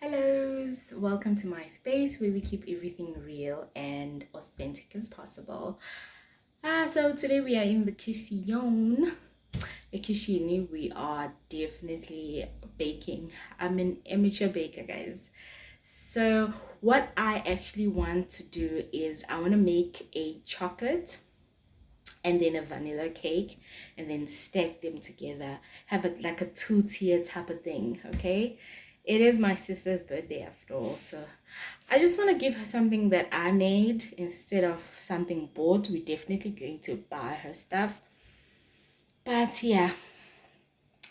Hello, welcome to my space where we keep everything real and authentic as possible. So today we are in the kitchen. We are definitely baking. I'm an amateur baker, guys. So what I actually want to do is I want to make a chocolate and then a vanilla cake and then stack them together, have it like a two-tier type of thing. Okay, it is my sister's birthday after all, so I just want to give her something that I made instead of something bought. We're definitely going to buy her stuff, but yeah,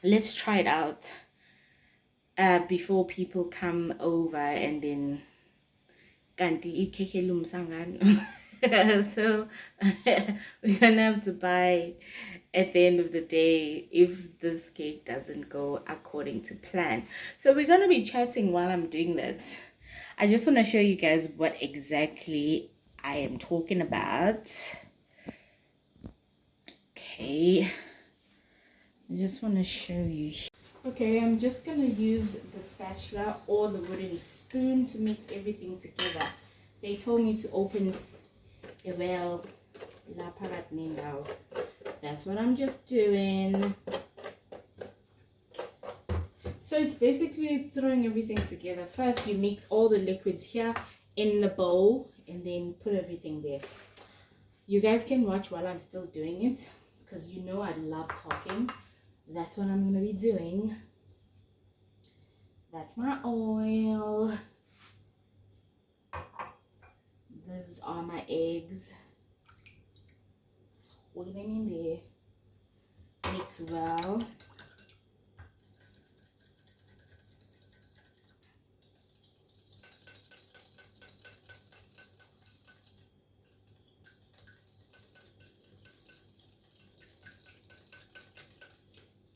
let's try it out before people come over and then kanti ikhekhe lumsangano. So we're gonna have to buy at the end of the day if this cake doesn't go according to plan. So we're gonna be chatting while I'm doing that. I just want to show you guys what exactly I am talking about. Okay, I just want to show you. Okay, I'm just gonna use the spatula or the wooden spoon to mix everything together. They told me to open a well. That's what I'm just doing. So it's basically throwing everything together. First you mix all the liquids here in the bowl and then put everything there. You guys can watch while I'm still doing it because you know I love talking. That's what I'm gonna be doing. That's my oil. These are my eggs. Put them in there. Mix well.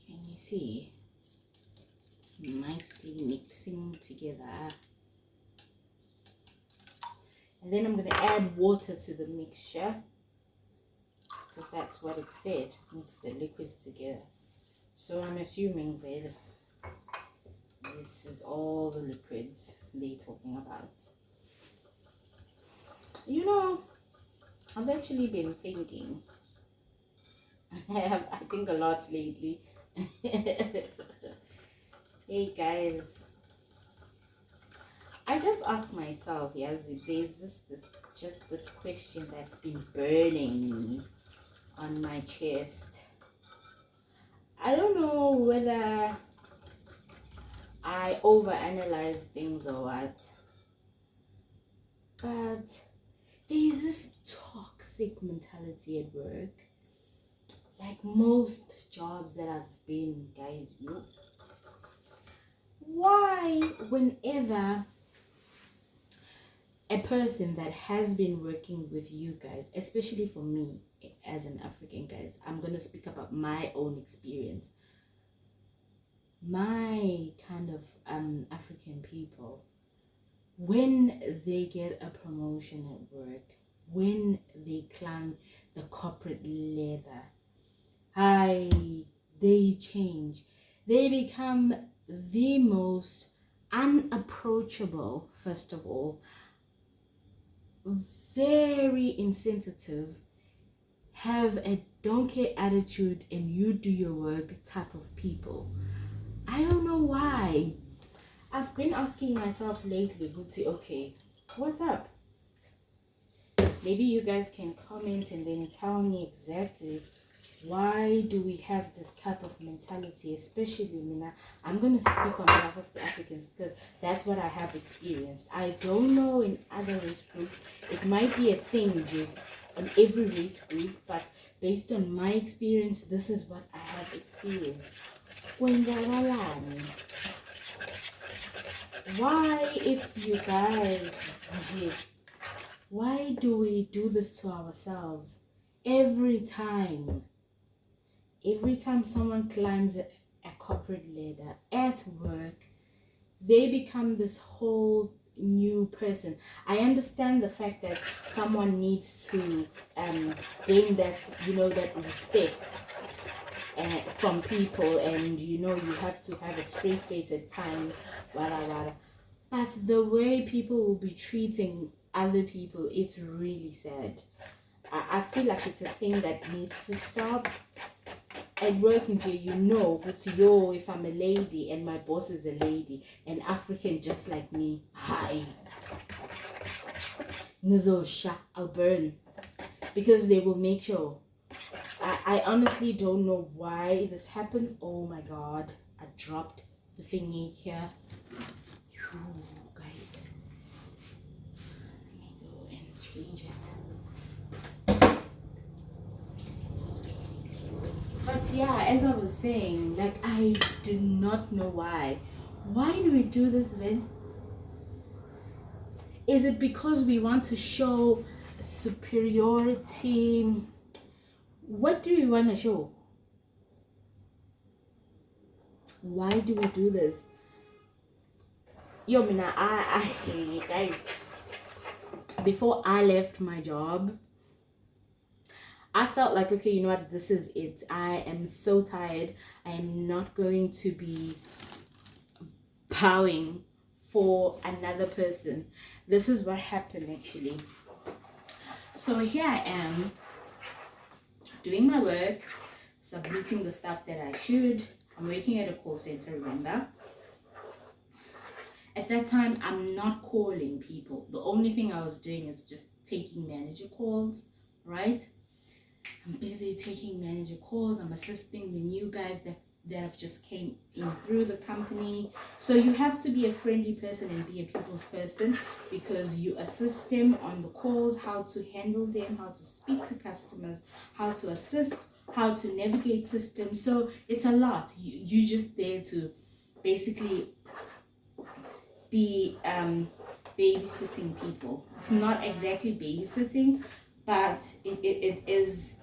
Can you see? It's nicely mixing together. And then I'm going to add water to the mixture because that's what it said, mix the liquids together. So I'm assuming that this is all the liquids they're talking about. You know, I've actually been thinking. I think a lot lately. Hey guys, I just asked myself, yes, there's this question that's been burning on my chest. I don't know whether I overanalyze things or what, but there's this toxic mentality at work. Like most jobs that I've been, guys, why whenever a person that has been working with you guys, especially for me as an African, guys, I'm gonna speak about my own experience. My kind of African people, when they get a promotion at work, when they climb the corporate ladder, they change. They become the most unapproachable, first of all, very insensitive, have a don't care attitude and you do your work type of people. I don't know why. I've been asking myself lately, Bootsy, okay, what's up? Maybe you guys can comment and then tell me exactly why do we have this type of mentality, especially Mina. I'm going to speak on behalf of the Africans because that's what I have experienced. I don't know in other race groups. It might be a thing in every race group, but based on my experience, this is what I have experienced. Why, if you guys, why do we do this to ourselves every time? Every time someone climbs a corporate ladder at work, they become this whole new person. I understand the fact that someone needs to gain that, that respect from people, and you have to have a straight face at times, But the way people will be treating other people, it's really sad. I feel like it's a thing that needs to stop. At work in here, but yo, if I'm a lady and my boss is a lady, an African just like me, hi, Nizosha, I'll burn. Because they will make sure. I honestly don't know why this happens. Oh my god, I dropped the thingy here. Ooh, guys, let me go and change it. But yeah, as I was saying, like, I do not know why. Why do we do this, Vin? Is it because we want to show superiority? What do we want to show? Why do we do this? Yo, Mina, I guys, before I left my job, I felt like, okay, you know what, this is it. I am so tired. I am not going to be bowing for another person. This is what happened actually. So here I am doing my work, submitting the stuff that I should. I'm working at a call center, remember? At that time, I'm not calling people. The only thing I was doing is just taking manager calls, right? I'm busy taking manager calls. I'm assisting the new guys that have just came in through the company. So you have to be a friendly person and be a people's person, because you assist them on the calls, how to handle them, how to speak to customers, how to assist, how to navigate systems. So it's a lot. You just there to basically be babysitting people. It's not exactly babysitting, but it is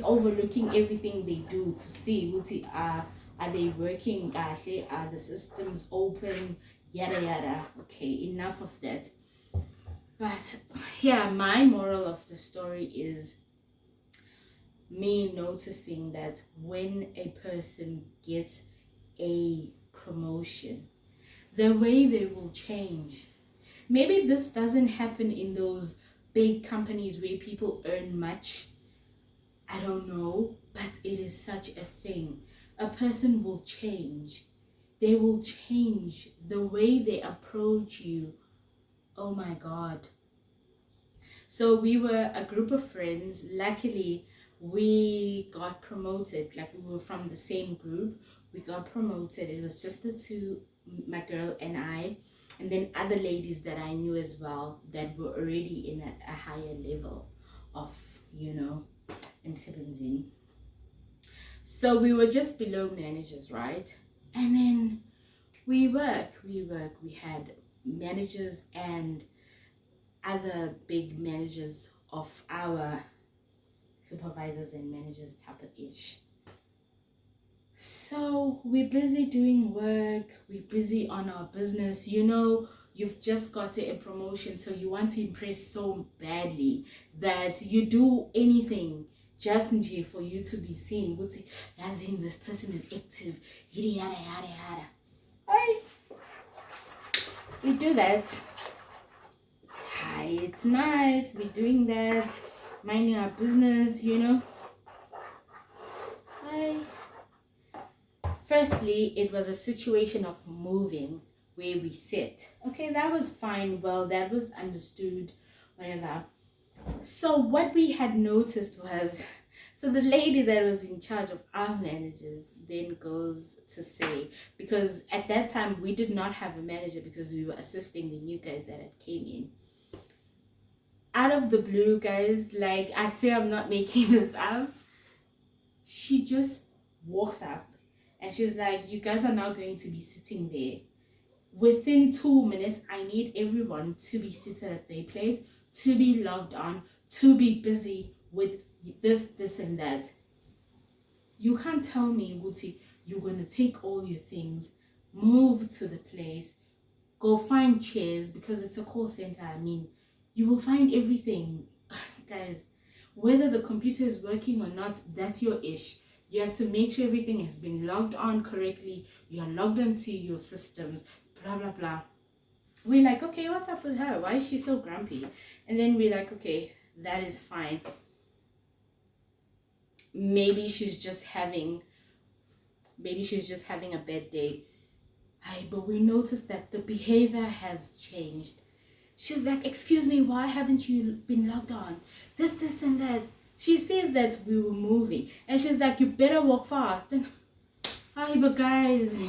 overlooking everything they do to see are they working, are the systems open, yada yada. Okay, enough of that. But yeah, my moral of the story is me noticing that when a person gets a promotion, the way they will change. Maybe this doesn't happen in those big companies where people earn much. I don't know, but it is such a thing. A person will change. They will change the way they approach you. Oh my God. So we were a group of friends. Luckily, we got promoted. Like, we were from the same group. We got promoted. It was just the two, my girl and I, and then other ladies that I knew as well that were already in a higher level of, emsebenzini. So we were just below managers, right? And then we had managers and other big managers of our supervisors and managers type of ish. So we're busy doing work, we're busy on our business. You've just got a promotion, so you want to impress so badly that you do anything just for you to be seen. As in, this person is active, yada yada yada. Hey, we do that. Hi, it's nice. We're doing that, minding our business, Hi. Firstly, it was a situation of moving where we sit. Okay, that was fine. Well, that was understood, whatever. So what we had noticed was, so the lady that was in charge of our managers then goes to say, because at that time we did not have a manager because we were assisting the new guys that had came in. Out of the blue, guys, like, I say, I'm not making this up, she just walks up and she's like, you guys are now going to be sitting there. Within 2 minutes, I need everyone to be seated at their place, to be logged on, to be busy with this and that. You can't tell me, Guti, you're going to take all your things, move to the place, go find chairs, because it's a call center. I mean, you will find everything. Guys, whether the computer is working or not, that's your ish. You have to make sure everything has been logged on correctly. You are logged into your systems, blah, blah, blah. we're like, okay, what's up with her? Why is she so grumpy? And then we're like, okay, that is fine. Maybe she's just having a bad day. But we noticed that the behavior has changed. She's like, excuse me, why haven't you been logged on? This, and that. She says that we were moving. And she's like, you better walk fast. And, but guys,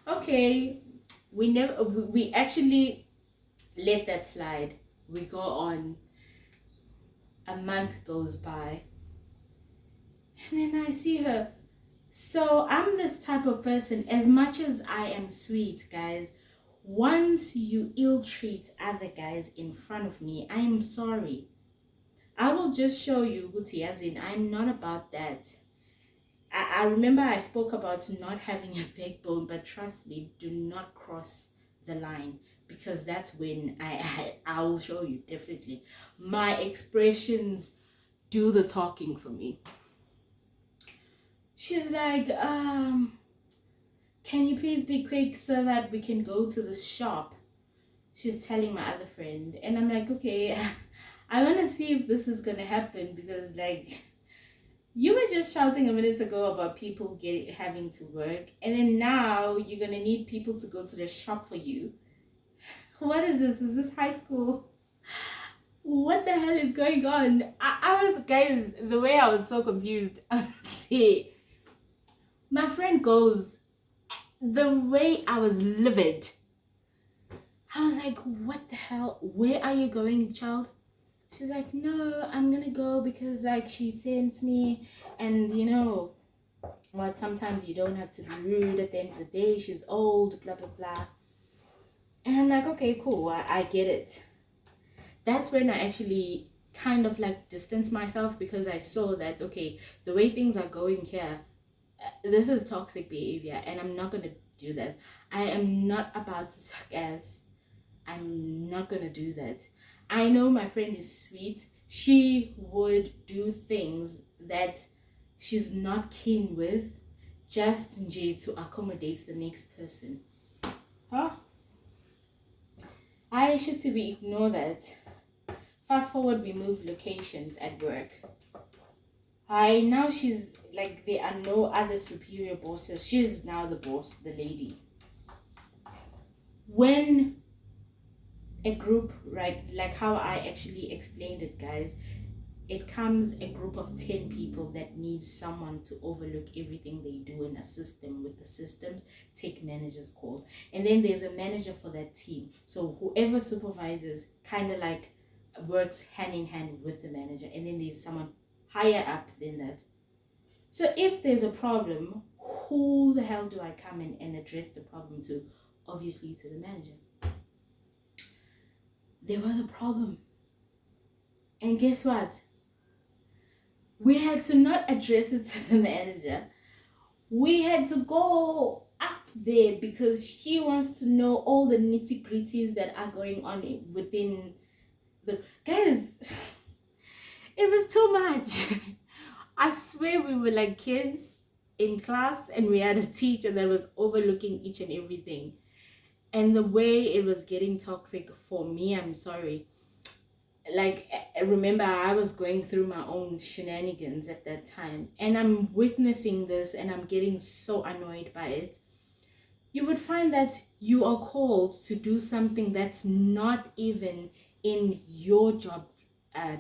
okay. We actually let that slide. We go on. A month goes by. And then I see her. So I'm this type of person, as much as I am sweet, guys, once you ill-treat other guys in front of me, I am sorry. I will just show you, Guti, as in, I'm not about that. I remember I spoke about not having a backbone, but trust me, do not cross the line, because that's when I will show you, definitely. My expressions do the talking for me. She's like, can you please be quick so that we can go to the shop? She's telling my other friend. And I'm like, okay, I want to see if this is going to happen, because like, you were just shouting a minute ago about people having to work. And then now you're going to need people to go to the shop for you. What is this? Is this high school? What the hell is going on? I was, guys, the way I was so confused. My friend goes, the way I was livid. I was like, what the hell? Where are you going, child? She's like, no, I'm gonna go because like she sends me, and you know what, sometimes you don't have to be rude at the end of the day. She's old, blah, blah, blah. And I'm like, okay, cool, I get it. That's when I actually kind of like distanced myself, because I saw that, okay, the way things are going here, this is toxic behavior, and I'm not gonna do that. I am not about to suck ass. I'm not gonna do that. I know my friend is sweet. She would do things that she's not keen with, just to accommodate the next person. Huh? I should to be ignore that. Fast forward, we move locations at work. Now she's like, there are no other superior bosses. She is now the boss, the lady. When a group, right, like how I actually explained it, guys, it comes a group of 10 people that needs someone to overlook everything they do and assist them with the systems, take managers' calls. And then there's a manager for that team. So whoever supervises kind of like works hand in hand with the manager. And then there's someone higher up than that. So if there's a problem, who the hell do I come in and address the problem to? Obviously to the manager. There was a problem. And guess what? We had to not address it to the manager. We had to go up there because she wants to know all the nitty-gritties that are going on within the... Guys, it was too much. I swear we were like kids in class, and we had a teacher that was overlooking each and everything. And the way it was getting toxic for me, I'm sorry. Like, remember, I was going through my own shenanigans at that time, and I'm witnessing this and I'm getting so annoyed by it. You would find that you are called to do something that's not even in your job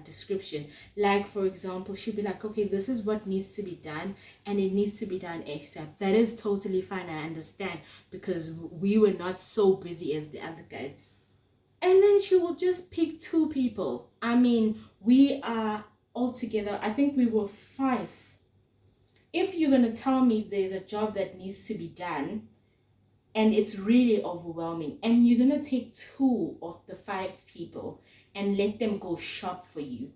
description. Like, for example, she'd be like, okay, this is what needs to be done, and it needs to be done ASAP. That is totally fine, I understand, because we were not so busy as the other guys. And then she will just pick 2 people. I mean, we are all together, I think we were 5. If you're going to tell me there's a job that needs to be done and it's really overwhelming, and you're going to take 2 of the 5 people and let them go shop for you,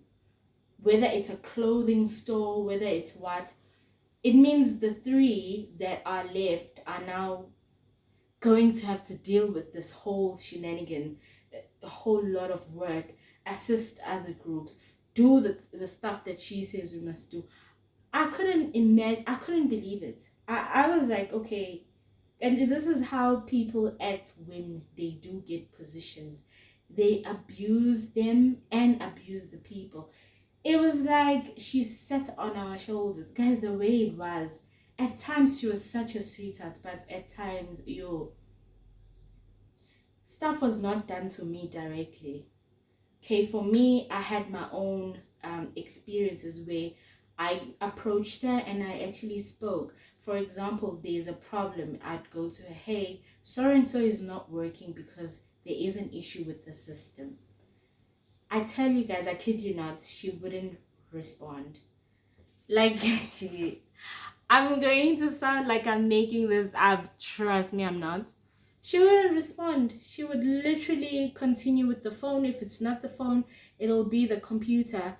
whether it's a clothing store, whether it's what, it means the 3 that are left are now going to have to deal with this whole shenanigan, a whole lot of work, assist other groups, do the stuff that she says we must do. I couldn't believe it. I was like, okay, And this is how people act when they do get positions. They abuse them and abuse the people. It was like she sat on our shoulders. Guys, the way it was. At times she was such a sweetheart, but at times, stuff was not done to me directly. Okay, for me, I had my own experiences where I approached her and I actually spoke. For example, there's a problem. I'd go to her, hey, so and so is not working because there is an issue with the system. I tell you guys, I kid you not, she wouldn't respond. Like, I'm going to sound like I'm making this up. Trust me, I'm not. She wouldn't respond. She would literally continue with the phone. If it's not the phone, it'll be the computer.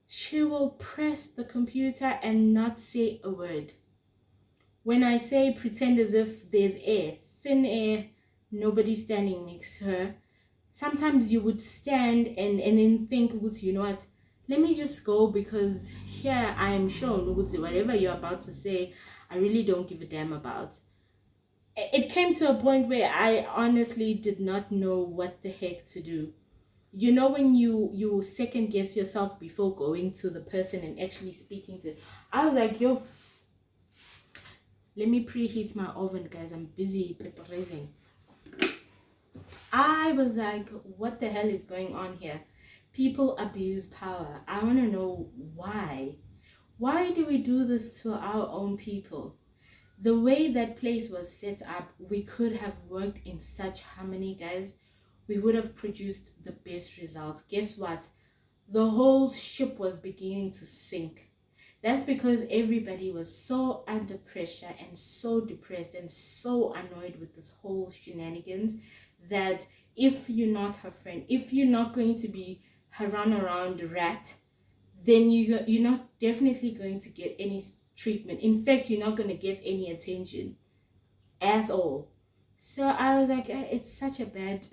She will press the computer and not say a word. When I say pretend as if there's air, thin air, nobody standing next to her. Sometimes you would stand and then think, you know what, let me just go, because here I am shown whatever you're about to say, I really don't give a damn about. It came to a point where I honestly did not know what the heck to do. You know, when you second guess yourself before going to the person and actually speaking to, I was like, yo, let me preheat my oven, guys. I'm busy preparing. I was like, what the hell is going on here? People abuse power. I want to know why. Why do we do this to our own people? The way that place was set up, we could have worked in such harmony, guys. We would have produced the best results. Guess what? The whole ship was beginning to sink. That's because everybody was so under pressure and so depressed and so annoyed with this whole shenanigans that if you're not her friend, if you're not going to be her run-around rat, then you're not definitely going to get any treatment. In fact, you're not going to get any attention at all. So I was like, it's such a bad...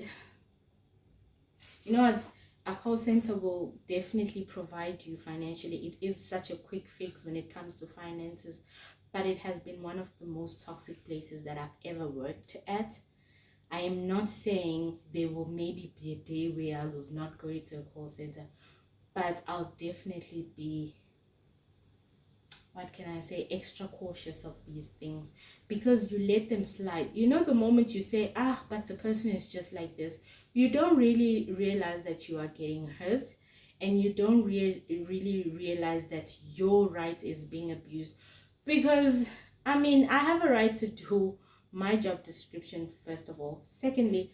You know what? A call center will definitely provide you financially. It is such a quick fix when it comes to finances, but it has been one of the most toxic places that I've ever worked at. I am not saying there will maybe be a day where I will not go into a call center, but I'll definitely be, what can I say, extra cautious of these things, because you let them slide. You know, the moment you say, but the person is just like this, you don't really realize that you are getting hurt, and you don't really realize that your right is being abused. Because, I mean, I have a right to do my job description, first of all. Secondly,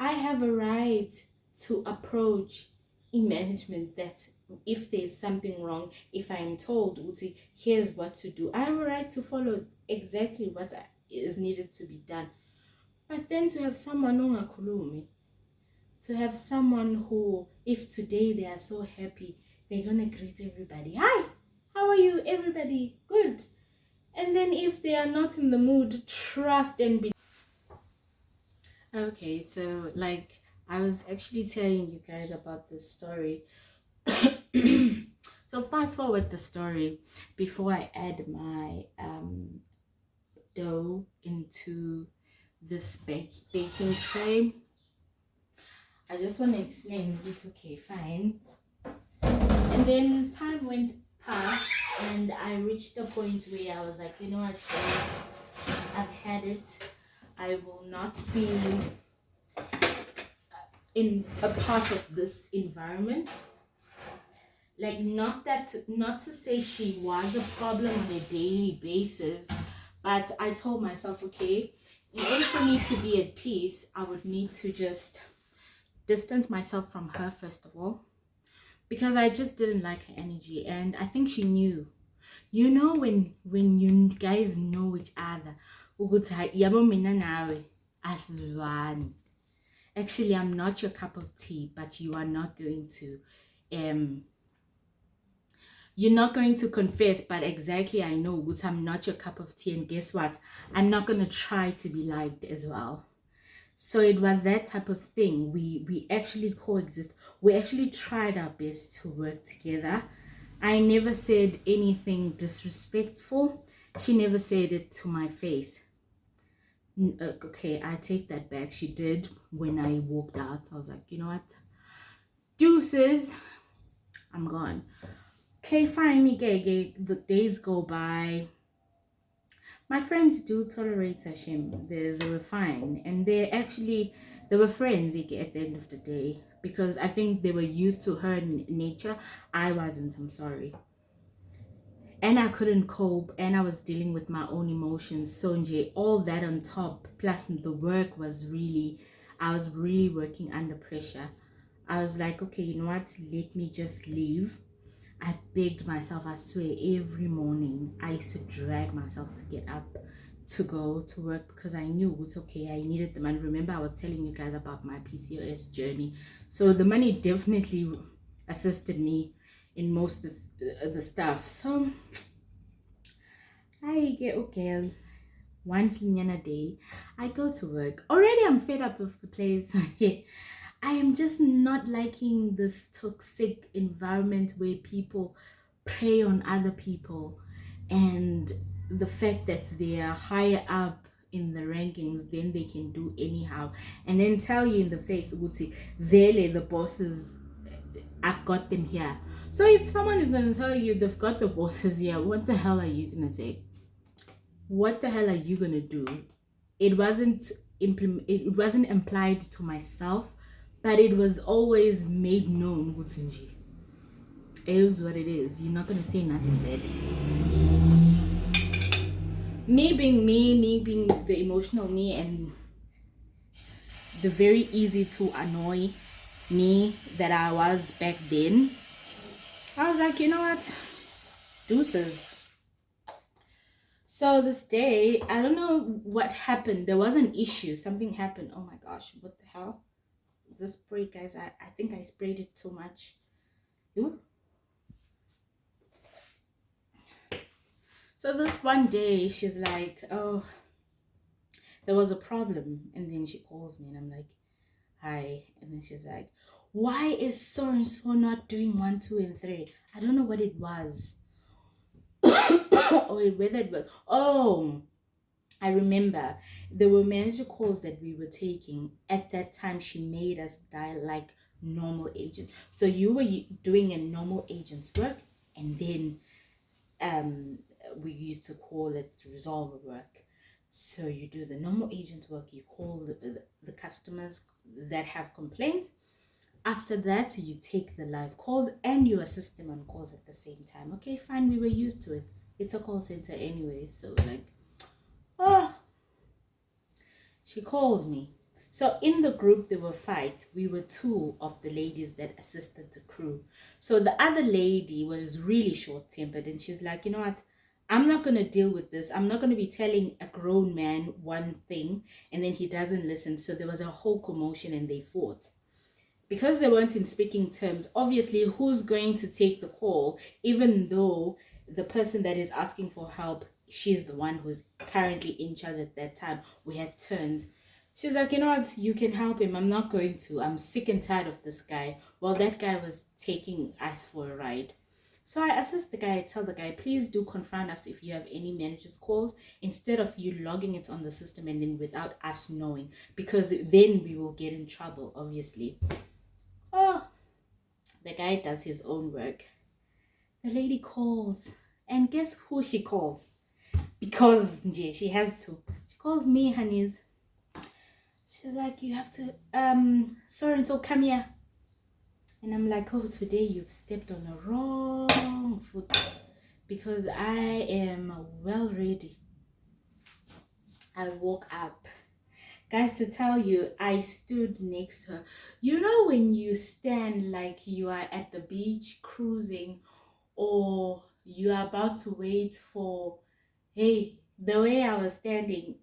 I have a right to approach in management that if there's something wrong, if I am told, Uti, here's what to do, I have a right to follow exactly what is needed to be done. But then to have someone ongakhulumi, to have someone who, if today they are so happy, they're gonna greet everybody, hi, how are you, everybody, good. And then if they are not in the mood, trust and be... Okay, so like I was actually telling you guys about this story. So fast forward the story. Before I add my dough into this baking tray, I just want to explain it's okay, fine. And then time went past and I reached the point where I was like, you know what, I've had it. I will not be in a part of this environment. Like, not to say she was a problem on a daily basis, but I told myself, okay, in order for me to be at peace, I would need to just distance myself from her, first of all, because I just didn't like her energy. And I think she knew. You know, when you guys know each other, actually, I'm not your cup of tea, but you are not going to you're not going to confess, but exactly, I know I'm not your cup of tea, and guess what, I'm not going to try to be liked as well. So it was that type of thing. We actually coexist. We actually tried our best to work together. I never said anything disrespectful. She never said it to my face. Okay, I take that back. She did when I walked out. I was like, you know what? Deuces, I'm gone. Okay, fine, okay, the days go by. My friends do tolerate Hashem. They were fine. And they were friends at the end of the day. Because I think they were used to her nature. I wasn't, I'm sorry. And I couldn't cope, and I was dealing with my own emotions. So Nje, all that on top, plus the work was really, I was really working under pressure. I was like, okay, you know what? Let me just leave. I begged myself, I swear, every morning I used to drag myself to get up to go to work because I knew it's okay. I needed the money. Remember, I was telling you guys about my PCOS journey. So the money definitely assisted me in most of the stuff. So I get okay. Once in a day, I go to work. Already, I'm fed up with the place. I am just not liking this toxic environment where people prey on other people, and the fact that they are higher up in the rankings, then they can do anyhow, and then tell you in the face, Uti, the bosses, I've got them here. So if someone is going to tell you they've got the bosses here, what the hell are you going to say? What the hell are you going to do? It wasn't it wasn't implied to myself, but it was always made known. It is what it is. You're not gonna say nothing bad. Me being the emotional me, and the very easy to annoy me that I was back then, I was like, you know what, deuces. So this day, I don't know what happened. There was an issue. Something happened. Oh my gosh, what the hell? This spray, guys, I think I sprayed it too much. Ooh. So this one day, she's like, oh, there was a problem. And then she calls me and I'm like, hi. And then she's like, why is so and so not doing 1, 2, and 3? I don't know what it was. Or whether it was, oh, I remember there were manager calls that we were taking. At that time, she made us dial like normal agent. So you were doing a normal agent's work, and then we used to call it resolver work. So you do the normal agent work, you call the customers that have complaints. After that, you take the live calls and you assist them on calls at the same time. Okay, fine, we were used to it. It's a call center anyway, so like, oh, she calls me. So in the group, there were fights. We were 2 of the ladies that assisted the crew. So the other lady was really short-tempered, and she's like, you know what? I'm not going to deal with this. I'm not going to be telling a grown man one thing and then he doesn't listen. So there was a whole commotion and they fought. Because they weren't in speaking terms, obviously, who's going to take the call, even though the person that is asking for help, she's the one who's currently in charge at that time. We had turned. She's like, you know what, you can help him. I'm not going to. I'm sick and tired of this guy. Well, that guy was taking us for a ride. So I assist the guy, I tell the guy, please do confront us if you have any manager's calls, instead of you logging it on the system and then without us knowing, because then we will get in trouble, obviously. Oh, the guy does his own work. The lady calls, and guess who she calls? Because she has to. She calls me, honeys. She's like, you have to, so come here. And I'm like, oh, today you've stepped on a wrong foot, because I am well ready. I woke up. Guys, to tell you, I stood next to her. You know when you stand like you are at the beach cruising, or you are about to wait for, hey, the way I was standing,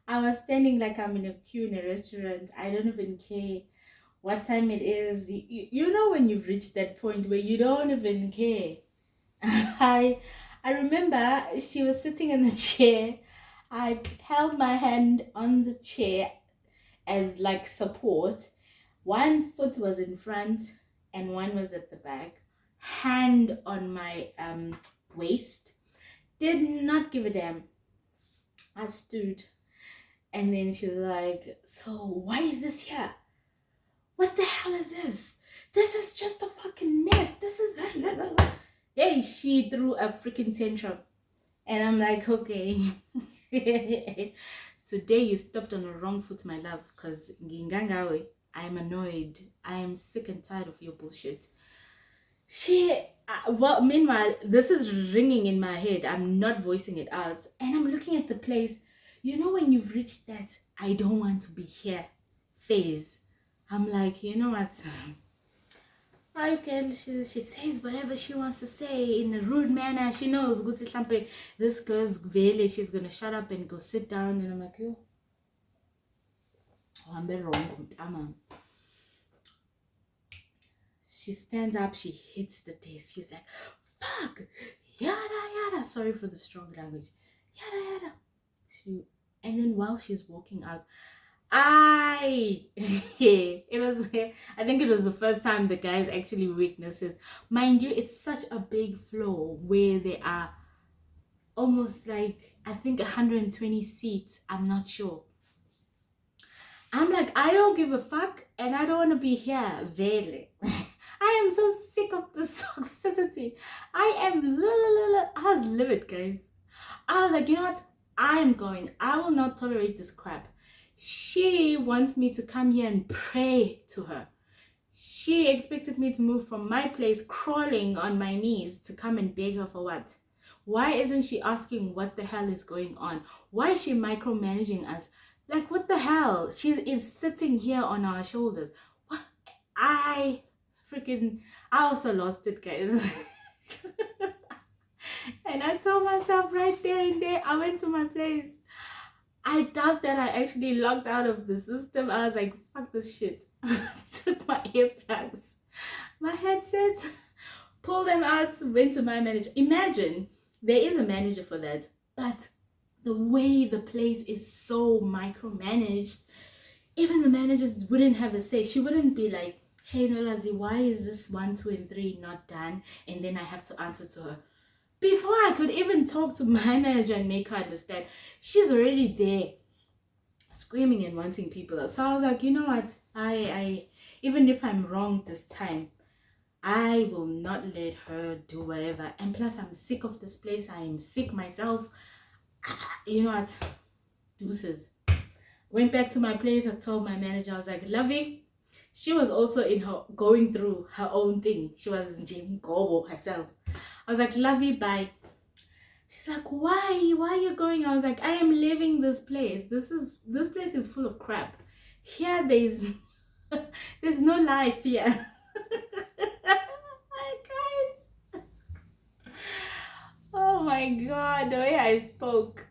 I was standing like I'm in a queue in a restaurant. I don't even care what time it is. You know when you've reached that point where you don't even care. I remember she was sitting in the chair. I held my hand on the chair as like support. One foot was in front and one was at the back. Hand on my waist. Did not give a damn. I stood. And then she's like, so why is this here? What the hell is this? This is just a fucking mess. This is Hey, she threw a freaking tantrum. And I'm like, okay. Today you stopped on the wrong foot, my love, because I'm annoyed. I am sick and tired of your bullshit. Well, meanwhile, this is ringing in my head. I'm not voicing it out. And I'm looking at the place. You know, when you've reached that I don't want to be here phase, I'm like, you know what? Okay, she says whatever she wants to say in a rude manner. She knows this girl's vele, she's gonna shut up and go sit down. And I'm like, yo, I'm very wrong. She stands up, she hits the desk, she's like, fuck, yada yada. Sorry for the strong language. Yada yada. And then while she's walking out, it was, I think it was the first time the guys actually witnessed it. Mind you, it's such a big floor where there are almost like, I think 120 seats. I'm not sure. I'm like, I don't give a fuck and I don't want to be here. Really. I am so sick of this toxicity. I was livid, guys. I was like, you know what? I will not tolerate this crap. She wants me to come here and pray to her. She expected me to move from my place crawling on my knees to come and beg her for what? Why isn't she asking what the hell is going on? Why is she micromanaging us? Like, what the hell? She is sitting here on our shoulders. What? I also lost it, guys. And I told myself right there and there, I went to my place. I doubt that I actually logged out of the system. I was like, fuck this shit. Took my earplugs, my headsets, pulled them out, went to my manager. Imagine, there is a manager for that. But the way the place is so micromanaged, even the managers wouldn't have a say. She wouldn't be like, hey, Nolazi, why is this 1, 2, and 3 not done? And then I have to answer to her. Before I could even talk to my manager and make her understand, she's already there screaming and wanting people out. So I was like, you know what? I even if I'm wrong this time, I will not let her do whatever. And plus, I'm sick of this place. I am sick myself. You know what? Deuces. Went back to my place. I told my manager, I was like, Lovey. She was also going through her own thing. She was in Jim Gobo herself. I was like, Lovey, bye. She's like, why are you going? I was like, I am leaving this place. This place is full of crap. Here there's no life here. Guys. Oh my god, the way I spoke.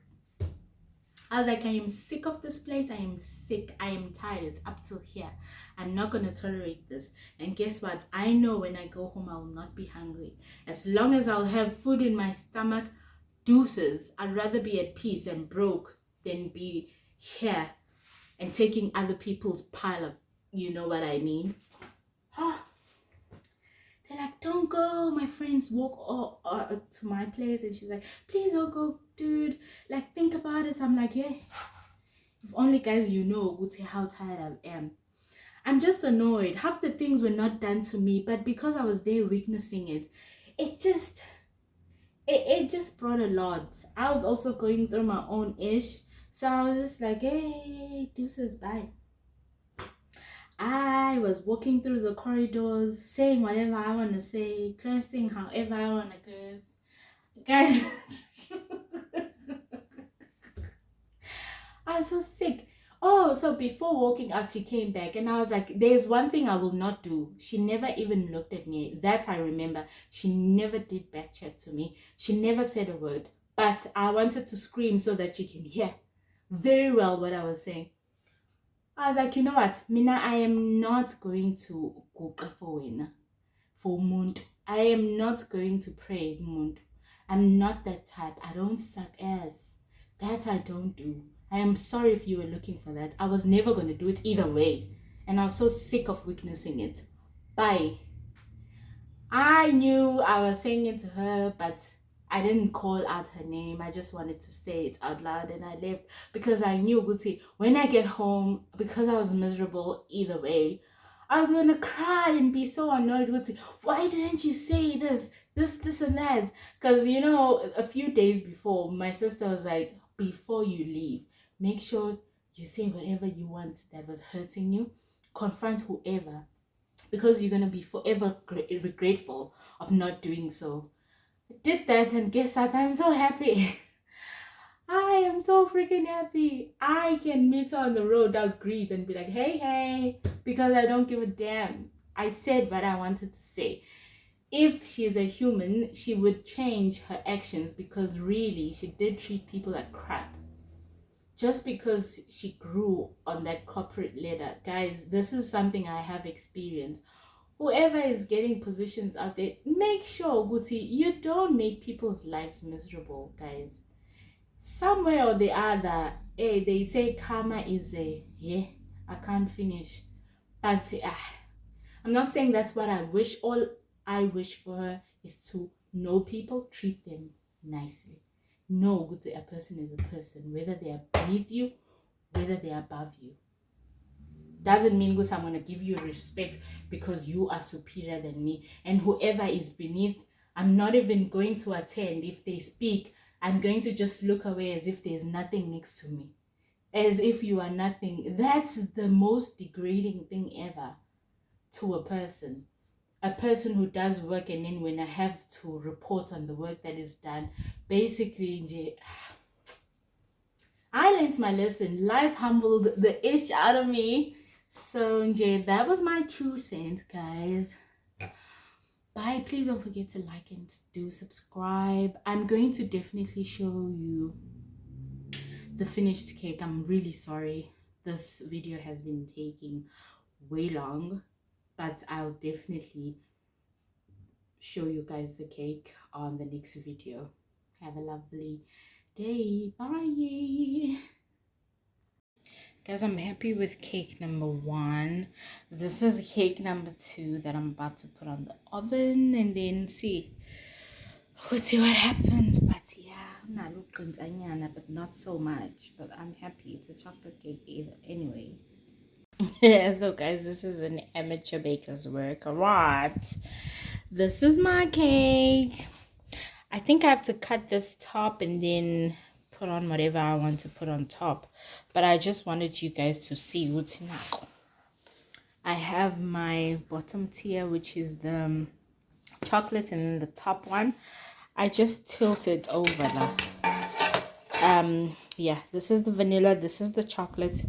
I was like, I am sick of this place. I am sick. I am tired. It's up till here. I'm not going to tolerate this. And guess what? I know when I go home, I will not be hungry. As long as I'll have food in my stomach, deuces. I'd rather be at peace and broke than be here and taking other people's pile of, you know what I mean? They're like, don't go. My friends walk to my place. And she's like, please don't go, dude. Like, think about it. So I'm like, yeah. If only, guys, you know how tired I am. I'm just annoyed. Half the things were not done to me. But because I was there witnessing it, it just brought a lot. I was also going through my own ish. So I was just like, hey, deuces, bye. I was walking through the corridors, saying whatever I want to say, cursing however I want to curse. Guys, I was so sick. Oh, so before walking out, she came back and I was like, there's one thing I will not do. She never even looked at me. That I remember. She never did back chat to me. She never said a word. But I wanted to scream so that she can hear very well what I was saying. I was like, you know what? Mina, I am not going to go for Mund. I am not going to pray Mund. I'm not that type. I don't suck ass. That I don't do. I am sorry if you were looking for that. I was never going to do it either way. And I was so sick of witnessing it. Bye. I knew I was saying it to her, but I didn't call out her name. I just wanted to say it out loud, and I left because I knew, Guti, when I get home, because I was miserable either way, I was gonna cry and be so annoyed. Guti, why didn't you say this, and that? Because a few days before, my sister was like, before you leave, make sure you say whatever you want that was hurting you. Confront whoever, because you're gonna be forever regretful of not doing so. Did that, and guess what? I'm so happy. I am so freaking happy. I can meet her on the road, I'll greet and be like, hey, because I don't give a damn. I said what I wanted to say. If she is a human, she would change her actions, because really she did treat people like crap. Just because she grew on that corporate ladder. Guys, this is something I have experienced. Whoever is getting positions out there, make sure, Guti, you don't make people's lives miserable, guys. Somewhere or the other, they say karma is I can't finish. But I'm not saying that's what I wish. All I wish for her is to know people, treat them nicely. Know, Guti, a person is a person, whether they are beneath you, whether they are above you. Doesn't mean because I'm going to give you respect because you are superior than me. And whoever is beneath, I'm not even going to attend. If they speak, I'm going to just look away as if there's nothing next to me. As if you are nothing. That's the most degrading thing ever to a person. A person who does work, and then when I have to report on the work that is done, basically, I learned my lesson. Life humbled the ish out of me. So that was my 2 cents, guys. Bye. Please don't forget to like and do subscribe. I'm going to definitely show you the finished cake. I'm really sorry this video has been taking way long, but I'll definitely show you guys the cake on the next video. Have a lovely day. Bye. Guys, I'm happy with cake number 1. This is cake number 2 that I'm about to put on the oven, and then we'll see what happens. But yeah, but not so much. But I'm happy. It's a chocolate cake either. Anyways. Yeah, so guys, this is an amateur baker's work. Alright. This is my cake. I think I have to cut this top and then put on whatever I want to put on top, but I just wanted you guys to see what's now. I have my bottom tier, which is the chocolate, and then the top one I just tilt it over yeah, this is the vanilla, this is the chocolate,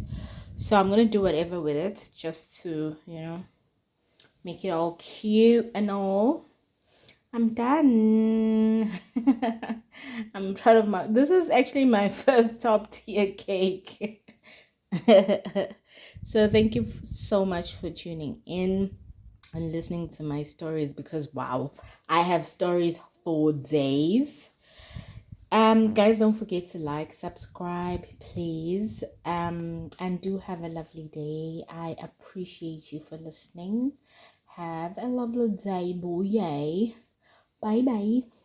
so I'm gonna do whatever with it just to make it all cute and all. I'm done. I'm proud of this is actually my first top tier cake. So thank you so much for tuning in and listening to my stories, because wow, I have stories for days. Guys, don't forget to like, subscribe, please. And do have a lovely day. I appreciate you for listening. Have a lovely day, boy. Bye bye.